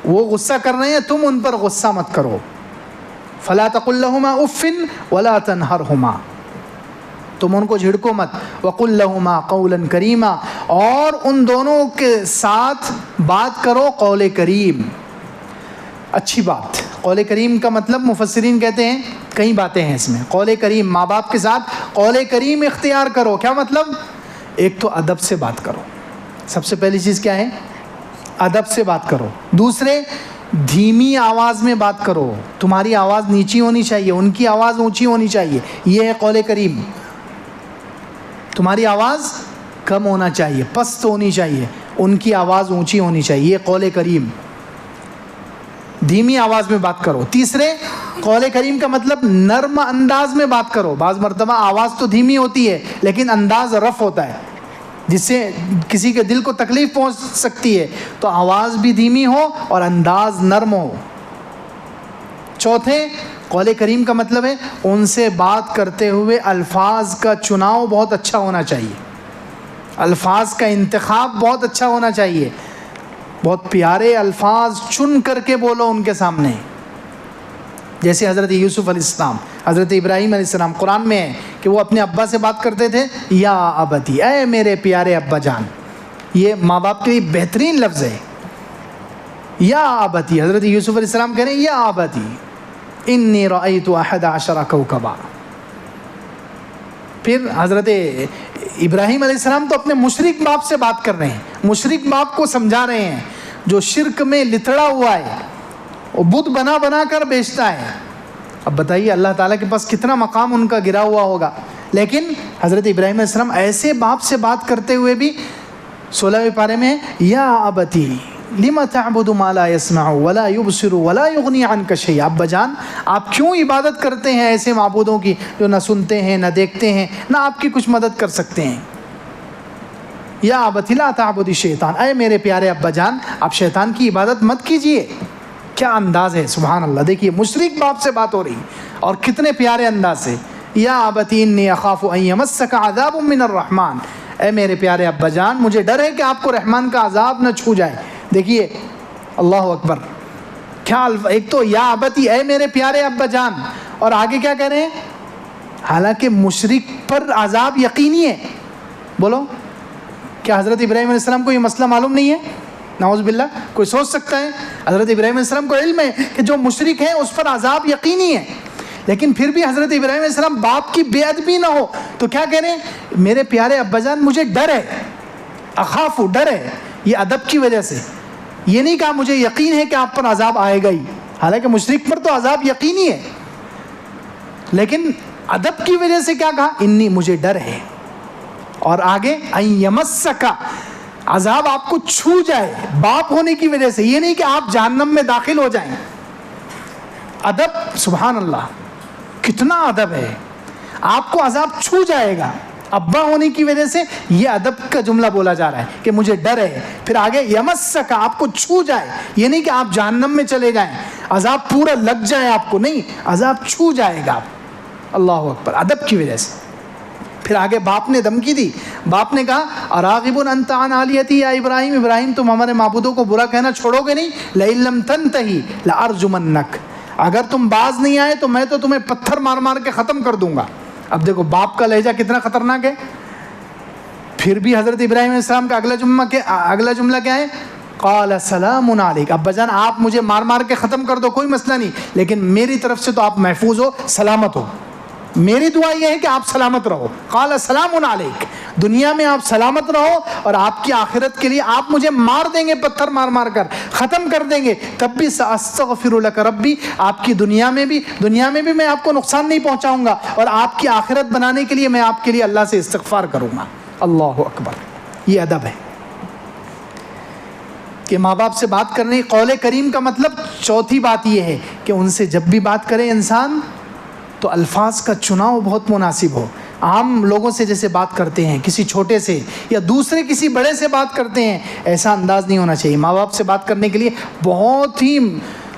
A: وہ غصہ کر رہے ہیں، تم ان پر غصہ مت کرو. فلا تقل لهما اف ولا تنہرہما، تم ان کو جھڑکو مت. وقل لهما قولا کریما، اور ان دونوں کے ساتھ بات کرو قول کریم، اچھی بات. قول کریم کا مطلب مفسرین کہتے ہیں کئی باتیں ہیں اس میں. قول کریم، ماں باپ کے ساتھ قول کریم اختیار کرو. کیا مطلب؟ ایک تو ادب سے بات کرو، سب سے پہلی چیز کیا ہے؟ ادب سے بات کرو. دوسرے، دھیمی آواز میں بات کرو، تمہاری آواز نیچی ہونی چاہیے، ان کی آواز اونچی ہونی چاہیے. یہ ہے قول کریم. تمہاری آواز کم ہونا چاہیے، پست ہونی چاہیے، ان کی آواز اونچی ہونی چاہیے. یہ قول کریم، دھیمی آواز میں بات کرو. تیسرے، قول کریم کا مطلب نرم انداز میں بات کرو. بعض مرتبہ آواز تو دھیمی ہوتی ہے لیکن انداز رف ہوتا ہے، جس سے کسی کے دل کو تکلیف پہنچ سکتی ہے. تو آواز بھی دھیمی ہو اور انداز نرم ہو. چوتھے، قول کریم کا مطلب ہے ان سے بات کرتے ہوئے الفاظ کا چناؤ بہت اچھا ہونا چاہیے، الفاظ کا انتخاب بہت اچھا ہونا چاہیے. بہت پیارے الفاظ چن کر کے بولو ان کے سامنے. جیسے حضرت یوسف علیہ السلام، حضرت ابراہیم علیہ السلام، قرآن میں ہے کہ وہ اپنے ابا سے بات کرتے تھے، یا ابتی، اے میرے پیارے ابا جان. یہ ماں باپ کے لیے بہترین لفظ ہے، یا ابتی. حضرت یوسف علیہ السلام کہہ رہے ہیں یا ابتی انی رأیت 11 کوکبا. پھر حضرت ابراہیم علیہ السلام تو اپنے مشرک باپ سے بات کر رہے ہیں، مشرک باپ کو سمجھا رہے ہیں جو شرک میں لتڑا ہوا ہے، وہ بت بنا بنا کر بیچتا ہے. اب بتائیے اللہ تعالیٰ کے پاس کتنا مقام ان کا گرا ہوا ہوگا. لیکن حضرت ابراہیم علیہ السلام ایسے باپ سے بات کرتے ہوئے بھی 16ویں پارے میں یا ابتی لم تعبد ما لا يسمع ولا يبصر ولا يغني عنك شيئا. ابا جان، آپ کیوں عبادت کرتے ہیں ایسے معبودوں کی جو نہ سنتے ہیں نہ دیکھتے ہیں نہ آپ کی کچھ مدد کر سکتے ہیں. یا ابتی لا تعبد الشیطان، اے میرے پیارے ابا جان آپ شیطان کی عبادت مت کیجیے. کیا انداز ہے، سبحان اللہ. دیکھیے مشرک باپ سے بات ہو رہی اور کتنے پیارے انداز سے. یا ابتی انی اخاف ان یمسک عذاب من الرحمن، اے میرے پیارے ابا جان مجھے ڈر ہے کہ آپ کو رحمان کا عذاب نہ چھو جائے. دیکھیے اللہ اکبر، کیا ایک تو یا ابتی اے میرے پیارے ابا جان، اور آگے کیا کہہ رہے ہیں؟ حالانکہ مشرک پر عذاب یقینی ہے. بولو، کیا حضرت ابراہیم علیہ السلام کو یہ مسئلہ معلوم نہیں ہے؟ نعوذ باللہ، کوئی سوچ سکتا ہے؟ حضرت ابراہیم علیہ السلام کو علم ہے کہ جو مشرک ہے اس پر عذاب یقینی ہے، لیکن پھر بھی حضرت ابراہیم علیہ السلام باپ کی بے ادبی نہ ہو تو کیا کہہ رہے ہیں؟ میرے پیارے ابا جان مجھے ڈر ہے، اخاف ڈر ہے. یہ ادب کی وجہ سے، یہ نہیں کہا مجھے یقین ہے کہ آپ پر عذاب آئے گا ہی، حالانکہ مشرک پر تو عذاب یقینی ہے، لیکن ادب کی وجہ سے کیا کہا؟ انی، مجھے ڈر ہے. اور آگے این یمسک، عذاب آپ کو چھو جائے باپ ہونے کی وجہ سے، یہ نہیں کہ آپ جہنم میں داخل ہو جائیں. ادب، سبحان اللہ، کتنا ادب ہے. آپ کو عذاب چھو جائے گا ابا ہونے کی وجہ سے، یہ ادب کا جملہ بولا جا رہا ہے کہ مجھے ڈر ہے. پھر آگے یمسک، آپ کو چھو جائے، یہ نہیں کہ آپ جہنم میں چلے جائیں، عذاب پورا لگ جائے آپ کو، نہیں، عذاب چھو جائے گا. اللہ اکبر، ادب کی وجہ سے. پھر آگے باپ نے دھمکی دی. باپ نے کہا اراغب انت عن آلیتی یا ابراہیم، ابراہیم تم ہمارے معبودوں کو برا کہنا چھوڑو گے نہیں؟ لئن لم تنتہی لارجمنک، اگر تم باز نہیں آئے تو میں تو تمہیں پتھر مار مار کے ختم کر دوں گا. اب دیکھو باپ کا لہجہ کتنا خطرناک ہے. پھر بھی حضرت ابراہیم علیہ السلام کا اگلا جملہ کیا ہے؟ قال سلام علیک، ابا جان آپ مجھے مار مار کے ختم کر دو، کوئی مسئلہ نہیں، لیکن میری طرف سے تو آپ محفوظ ہو، سلامت ہو. میری دعا یہ ہے کہ آپ سلامت رہو. قال سلام علیک، دنیا میں آپ سلامت رہو، اور آپ کی آخرت کے لیے آپ مجھے مار دیں گے پتھر مار مار کر، ختم کر دیں گے، تب بھی ساستغفر لک ربی، آپ کی دنیا میں بھی میں آپ کو نقصان نہیں پہنچاؤں گا، اور آپ کی آخرت بنانے کے لیے میں آپ کے لیے اللہ سے استغفار کروں گا. اللہ اکبر، یہ ادب ہے. کہ ماں باپ سے بات کرنے قول کریم کا مطلب چوتھی بات یہ ہے کہ ان سے جب بھی بات کرے انسان تو الفاظ کا چناؤ بہت مناسب ہو. عام لوگوں سے جیسے بات کرتے ہیں کسی چھوٹے سے یا دوسرے کسی بڑے سے بات کرتے ہیں ایسا انداز نہیں ہونا چاہیے. ماں باپ سے بات کرنے کے لیے بہت ہی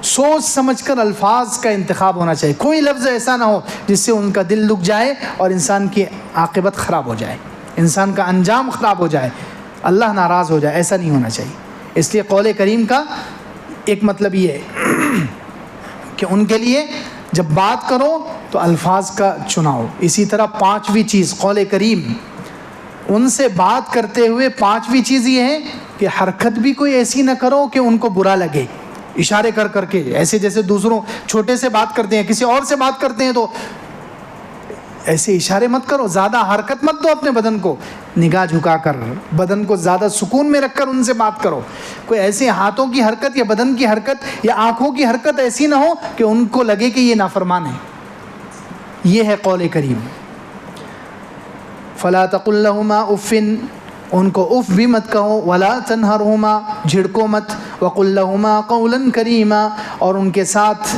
A: سوچ سمجھ کر الفاظ کا انتخاب ہونا چاہیے. کوئی لفظ ایسا نہ ہو جس سے ان کا دل دکھ جائے اور انسان کی عاقبت خراب ہو جائے, انسان کا انجام خراب ہو جائے, اللہ ناراض ہو جائے. ایسا نہیں ہونا چاہیے. اس لیے قول کریم کا ایک مطلب یہ ہے کہ ان کے لیے جب بات کرو تو الفاظ کا چناؤ. اسی طرح پانچویں چیز قول کریم, ان سے بات کرتے ہوئے پانچویں چیز یہ ہے کہ حرکت بھی کوئی ایسی نہ کرو کہ ان کو برا لگے. اشارے کر کر کے ایسے جیسے دوسروں چھوٹے سے بات کرتے ہیں کسی اور سے بات کرتے ہیں تو ایسے اشارے مت کرو. زیادہ حرکت مت دو اپنے بدن کو, نگاہ جھکا کر بدن کو زیادہ سکون میں رکھ کر ان سے بات کرو. کوئی ایسے ہاتھوں کی حرکت یا بدن کی حرکت یا آنکھوں کی حرکت ایسی نہ ہو کہ ان کو لگے کہ یہ نافرمان ہے. یہ ہے قول کریم. فلا تقل لهما اف, ان کو اف بھی مت کہو. ولا تنهرهما, جھڑکو مت. وقل لهما قولا کریما, اور ان کے ساتھ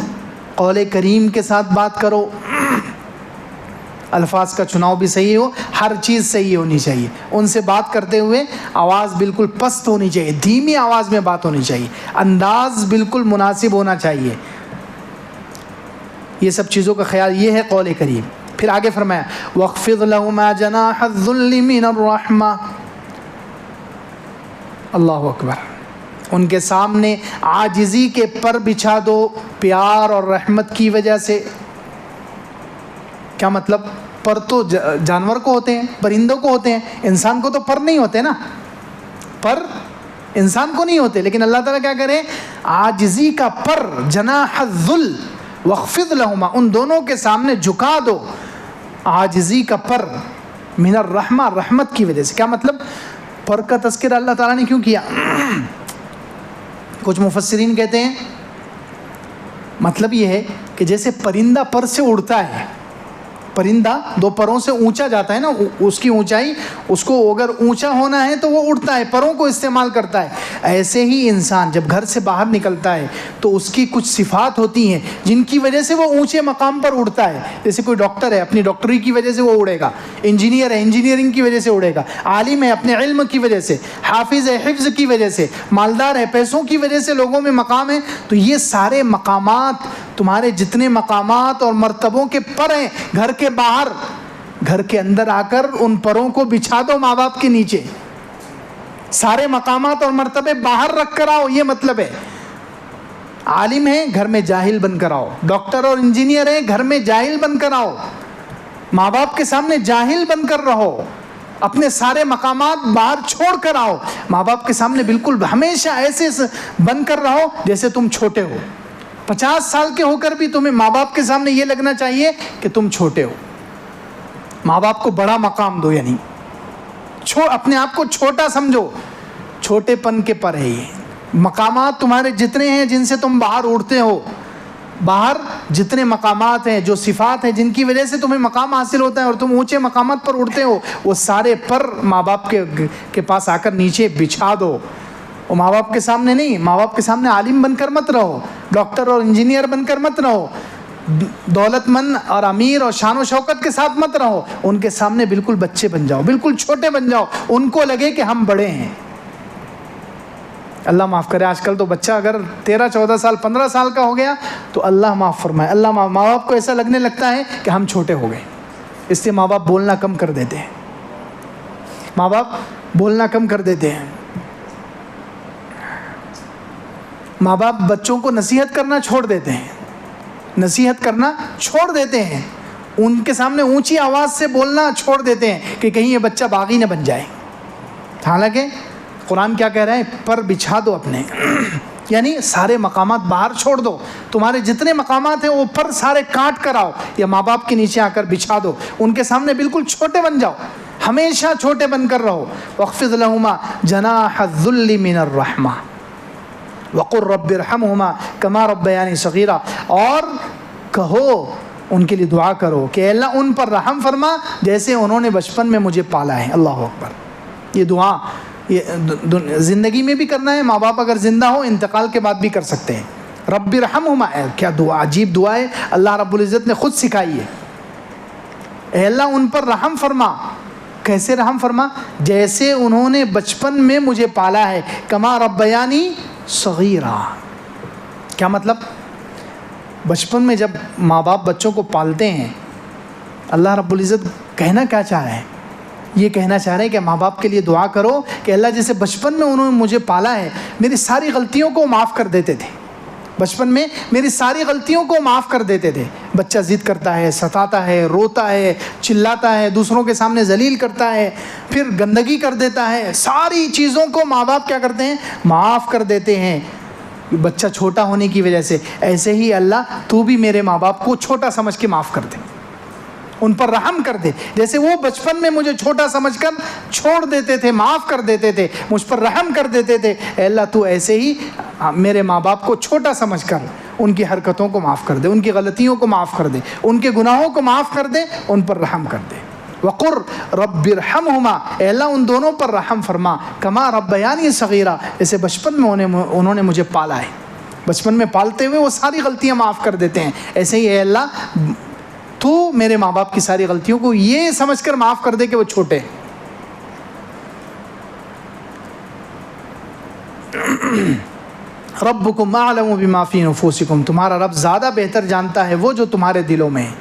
A: قول کریم کے ساتھ بات کرو. الفاظ کا چناؤ بھی صحیح ہو, ہر چیز صحیح ہونی چاہیے. ان سے بات کرتے ہوئے آواز بالکل پست ہونی چاہیے, دھیمی آواز میں بات ہونی چاہیے, انداز بالکل مناسب ہونا چاہیے. یہ سب چیزوں کا خیال, یہ ہے قول کریم. پھر آگے فرمایا وَاخْفِضْ لَهُمَا جَنَاحَ الذُّلِّ مِنَ الرَّحْمَةِ. اللہ اکبر. ان کے سامنے عاجزی کے پر بچھا دو پیار اور رحمت کی وجہ سے. کیا مطلب؟ پر تو جانور کو ہوتے ہیں, پرندوں کو ہوتے ہیں, انسان کو تو پر نہیں ہوتے نا. پر انسان کو نہیں ہوتے, لیکن اللہ تعالیٰ کیا کرے, عاجزی کا پر, جناح الذل واخفض لهما, ان دونوں کے سامنے جھکا دو عاجزی کا پر, من الرحمہ, رحمت کی وجہ سے. کیا مطلب؟ پر کا تذکرہ اللہ تعالیٰ نے کیوں کیا؟ کچھ مفسرین کہتے ہیں مطلب یہ ہے کہ جیسے پرندہ پر سے اڑتا ہے, پرندہ دو پروں سے اونچا جاتا ہے نا, اس کی اونچائی, اس کو اگر اونچا ہونا ہے تو وہ اڑتا ہے, پروں کو استعمال کرتا ہے. ایسے ہی انسان جب گھر سے باہر نکلتا ہے تو اس کی کچھ صفات ہوتی ہیں جن کی وجہ سے وہ اونچے مقام پر اڑتا ہے. جیسے کوئی ڈاکٹر ہے, اپنی ڈاکٹری کی وجہ سے وہ اڑے گا. انجینئر ہے, انجینئرنگ کی وجہ سے اڑے گا. عالم ہے, اپنے علم کی وجہ سے. حافظ ہے, حفظ کی وجہ سے. مالدار ہے, پیسوں کی وجہ سے لوگوں میں مقام ہے. تو یہ سارے مقامات, تمہارے جتنے مقامات اور مرتبوں کے پر ہیں, گھر کے باہر, گھر کے اندر آ کر ان پروں کو بچھا دو ماں باپ کے نیچے. سارے مقامات اور مرتبے باہر رکھ کر آؤ, یہ مطلب ہے. عالم ہے, گھر میں جاہل بن کر آؤ. ڈاکٹر اور انجینئر ہے, گھر میں جاہل بن کر آؤ. ماں باپ کے سامنے جاہل بن کر رہو, اپنے سارے مقامات باہر چھوڑ کر آؤ. ماں باپ کے سامنے بالکل ہمیشہ ایسے بن کر رہو جیسے تم چھوٹے ہو. 50 سال کے ہو کر بھی تمہیں ماں باپ کے سامنے یہ لگنا چاہیے کہ تم چھوٹے ہو. ماں باپ کو بڑا مقام دو, یعنی اپنے آپ کو چھوٹا سمجھو. چھوٹے پن کے پر ہے یہ. مقامات تمہارے جتنے ہیں جن سے تم باہر اڑتے ہو, باہر جتنے مقامات ہیں, جو صفات ہیں جن کی وجہ سے تمہیں مقام حاصل ہوتا ہے اور تم اونچے مقامات پر اڑتے ہو, وہ سارے پر ماں باپ کے پاس آ کر نیچے بچھا دو. وہ ماں باپ کے سامنے نہیں, ماں باپ کے سامنے عالم بن کر مت رہو, ڈاکٹر اور انجینئر بن کر مت رہو, دولت مند اور امیر اور شان و شوکت کے ساتھ مت رہو. ان کے سامنے بالکل بچے بن جاؤ, بالکل چھوٹے بن جاؤ, ان کو لگے کہ ہم بڑے ہیں. اللہ معاف کرے, آج کل تو بچہ اگر 13 14 سال 15 سال کا ہو گیا تو اللہ معاف فرمائے, اللہ ماں باپ کو ایسا لگنے لگتا ہے کہ ہم چھوٹے ہو گئے. اس لیے ماں باپ بولنا کم کر دیتے ہیں, ماں باپ بولنا کم کر دیتے ہیں. ماں باپ بچوں کو نصیحت کرنا چھوڑ دیتے ہیں, نصیحت کرنا چھوڑ دیتے ہیں. ان کے سامنے اونچی آواز سے بولنا چھوڑ دیتے ہیں کہ کہیں یہ بچہ باغی نہ بن جائے. حالانکہ قرآن کیا کہہ رہا ہے, پر بچھا دو اپنے, یعنی سارے مقامات باہر چھوڑ دو. تمہارے جتنے مقامات ہیں وہ پر سارے کاٹ کر آؤ یا ماں باپ کے نیچے آ کر بچھا دو. ان کے سامنے بالکل چھوٹے بن جاؤ, ہمیشہ چھوٹے بن کر رہو. واخفض لهما جناح الذل من الرحمہ وقل رب ارحمهما كما ربياني صغيرا, اور کہو ان کے لیے دعا کرو کہ اے اللہ ان پر رحم فرما جیسے انہوں نے بچپن میں مجھے پالا ہے. اللہ اکبر. یہ دعا یہ زندگی میں بھی کرنا ہے، ماں باپ اگر زندہ ہو انتقال کے بعد بھی کر سکتے ہیں۔ رب ارحمہما، کیا دعا، عجیب دعا ہے، اللہ رب العزت نے خود سکھائی ہے۔ اے اللہ ان پر رحم فرما۔ کیسے رحم فرما؟ جیسے انہوں نے بچپن میں مجھے پالا ہے، کما ربیانی صغیرا۔ کیا مطلب؟ بچپن میں جب ماں باپ بچوں کو پالتے ہیں، اللہ رب العزت کہنا کیا چاہ رہے ہیں؟ یہ کہنا چاہ رہے ہیں کہ ماں باپ کے لیے دعا کرو کہ اللہ جیسے بچپن میں انہوں نے مجھے پالا ہے، میری ساری غلطیوں کو معاف کر دیتے تھے، بچپن میں میری ساری غلطیوں کو معاف کر دیتے تھے۔ بچہ ضد کرتا ہے، ستاتا ہے، روتا ہے، چلاتا ہے، دوسروں کے سامنے ذلیل کرتا ہے، پھر گندگی کر دیتا ہے، ساری چیزوں کو ماں باپ کیا کرتے ہیں؟ معاف کر دیتے ہیں، بچہ چھوٹا ہونے کی وجہ سے۔ ایسے ہی اللہ تو بھی میرے ماں باپ کو چھوٹا سمجھ کے معاف کر دے، ان پر رحم کر دے، جیسے وہ بچپن میں مجھے چھوٹا سمجھ کر چھوڑ دیتے تھے، معاف کر دیتے تھے، مجھ پر رحم کر دیتے تھے۔ اے اللہ تو ایسے ہی میرے ماں باپ کو چھوٹا سمجھ کر ان کی حرکتوں کو معاف کر دے، ان کی غلطیوں کو معاف کر دے، ان کے گناہوں کو معاف کر دے، ان پر رحم کر دے۔ وقر رب ارحمہما، اے اللہ ان دونوں پر رحم فرما، کما ربیانی صغیرا، جیسے بچپن میں انہوں نے مجھے پالا ہے، بچپن میں پالتے ہوئے وہ ساری غلطیاں معاف کر دیتے ہیں، ایسے ہی اے اللہ تو میرے ماں باپ کی ساری غلطیوں کو یہ سمجھ کر معاف کر دے کہ وہ چھوٹے ہیں۔ ربکم اعلم بما فی نفوسکم، تمہارا رب زیادہ بہتر جانتا ہے وہ جو تمہارے دلوں میں ہے،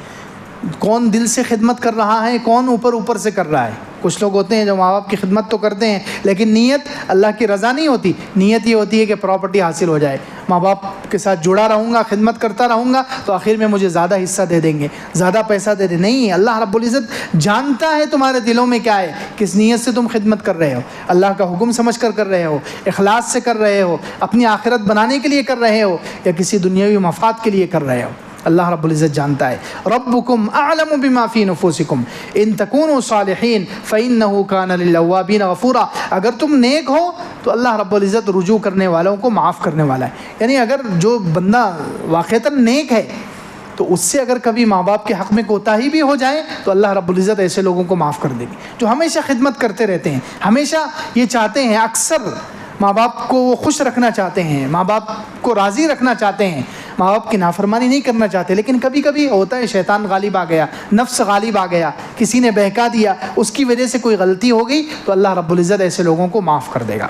A: کون دل سے خدمت کر رہا ہے، کون اوپر سے کر رہا ہے۔ کچھ لوگ ہوتے ہیں جو ماں باپ کی خدمت تو کرتے ہیں لیکن نیت اللہ کی رضا نہیں ہوتی، نیت یہ ہوتی ہے کہ پراپرٹی حاصل ہو جائے، ماں باپ کے ساتھ جڑا رہوں گا، خدمت کرتا رہوں گا تو آخر میں مجھے زیادہ حصہ دے دیں گے، زیادہ پیسہ دے دیں۔ نہیں، اللہ رب العزت جانتا ہے تمہارے دلوں میں کیا ہے، کس نیت سے تم خدمت کر رہے ہو، اللہ کا حکم سمجھ کر کر رہے ہو، اخلاص سے کر رہے ہو، اپنی آخرت بنانے کے لیے کر رہے ہو یا کسی دنیاوی مفاد کے لیے کر رہے ہو، اللہ رب العزت جانتا ہے۔ ربکم اعلم بما فی نفوسکم ان تکونوا صالحین فانہ کان للأوابین غفورا، اگر تم نیک ہو تو اللہ رب العزت رجوع کرنے والوں کو معاف کرنے والا ہے۔ یعنی اگر جو بندہ واقعتاً نیک ہے تو اس سے اگر کبھی ماں باپ کے حق میں کوتاہی بھی ہو جائے تو اللہ رب العزت ایسے لوگوں کو معاف کر دے گی جو ہمیشہ خدمت کرتے رہتے ہیں، ہمیشہ یہ چاہتے ہیں، اکثر ماں باپ کو وہ خوش رکھنا چاہتے ہیں، ماں باپ کو راضی رکھنا چاہتے ہیں، ماں باپ کی نافرمانی نہیں کرنا چاہتے، لیکن کبھی کبھی ہوتا ہے شیطان غالب آ گیا، نفس غالب آ گیا، کسی نے بہکا دیا، اس کی وجہ سے کوئی غلطی ہو گئی تو اللہ رب العزت ایسے لوگوں کو معاف کر دے گا۔